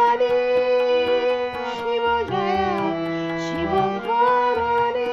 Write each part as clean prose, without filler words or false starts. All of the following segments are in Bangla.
রুদ্রাণী শিব জয়া শিব ঘরণী।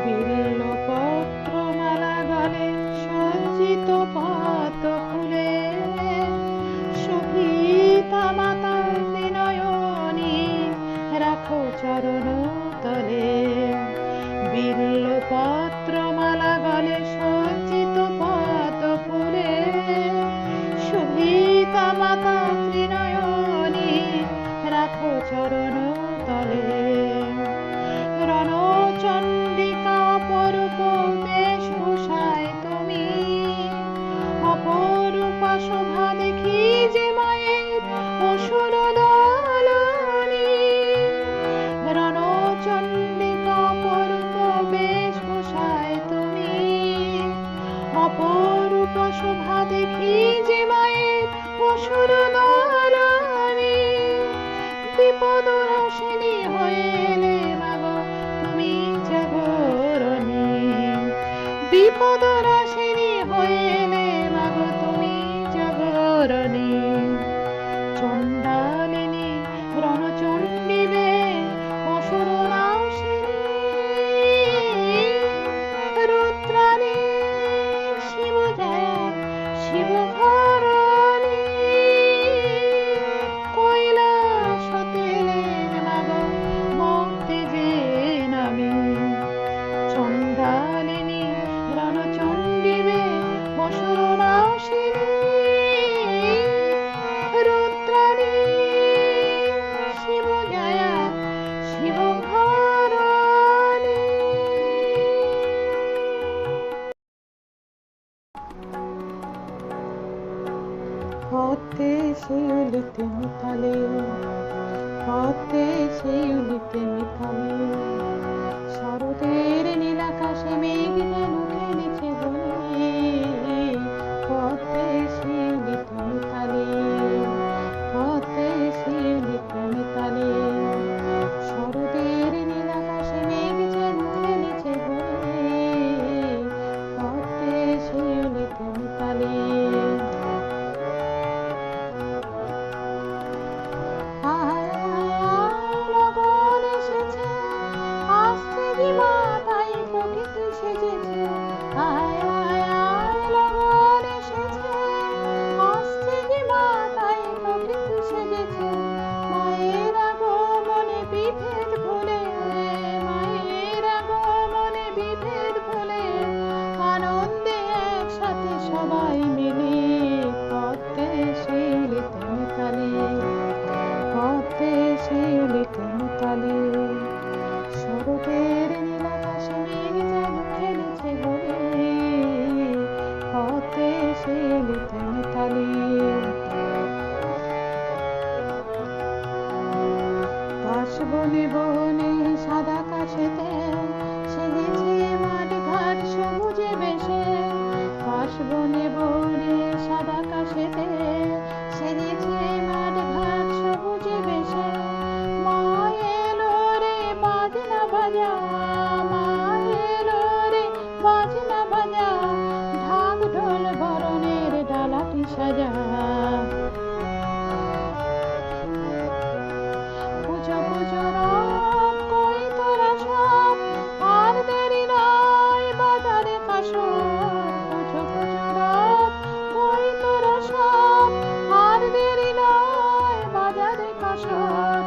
বিল্লপত্র মালা গলে সজ্জিত পদ্ম ফুলে শোভিতা মাতা ত্রিনয়নী রাখো চরণ তলে। বিল্লপত্র মালা গলে সজ্জিত পদ্ম ফুলে শোভিতা মাতা ত্রিনয়নী রাখো চরণ তলে। রণচণ্ডিকা অপরূপ বেশভূষায় তুমি অপরূপা শোভা দেখি যে মায়ের অসুর দলনী। রণচণ্ডিকা অপরূপ বেশভূষায় তুমি অপরূপ শোভা দেখি যে মায়ের অসুর দলনী। বিপদ রাশিনী হয়ে এলে মাগো তুমি জাগরণী। বিপদ রাশিনী হয়ে এলে মাগো তুমি জাগরণী। চণ্ডালিনী রণচণ্ডী বে অসুর নাশিনী। রুদ্রাণী শিব জয়া শিব ঘরণী। কৈলাস হতে এলেন মাগো ভক্তি যে নামে। চণ্ডালিনী রণচণ্ডী বে অসুর নাশিনী। রুদ্রাণী শিব জয়া শিব ঘরণী। পদ্মে শিউলিতে মিতালে পদ্মে শিউলিতে মিতালে শরতের নীলাকাশে মেঘ যেন খেলেছে বলে। পদ্মে শিউলিতে মিতালে পদ্মে শিউলিতে মিতালে শরতের নীলাকাশে মেঘ যেন খেলেছে বলে। পদ্মে শিউলিতে মিতালে। আনন্দে একসাথে সবাই মিলে পদ্মে শিউলিতে মিতালে পদ্মে শিউলিতে মিতালে শরতের নীলাকাশে মেঘ যেন খেলেছে বলে। পদ্মে শিউলিতে মিতালে। কাশ বনে বনে সাদা কাশেতে সেজেছে মাঠ ঘাট সবুজে বেশে। কাশ বনে বনে সাদা কাশেতে সেজেছে মাঠ ঘাট সবুজে বেশে। মা এলো রে বাজনা বাজা মা এলো রে বাজনা বাজা ঢাক ঢোল বরণের ডালাটি সাজা। পুজো পুজো রব কই তোরা সব আর দেরি নয় বাজারে কাসর। পুজো পুজো রব কই তোরা সব আর দেরি নয় বাজারে কাসর।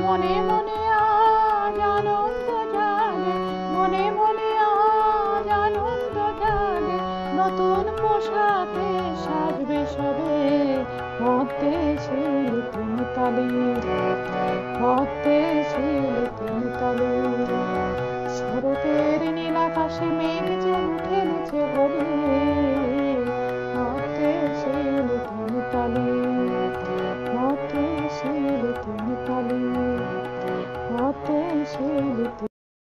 মনে মনে আজ আনন্দ জাগে মনে মনে আজ আনন্দ জাগে। নতুন পোশাকে সাজবে সবে পদ্মে শিউলিতে মিতালে পদ্মে শিউলিতে মিতালে শরতের নীলাকাশে মেঘ যেন খেলেছে বলে। পদ্মে শিউলিতে মিতালে পদ্মে শিউলিতে মিতালে পদ্মে শিউলিতে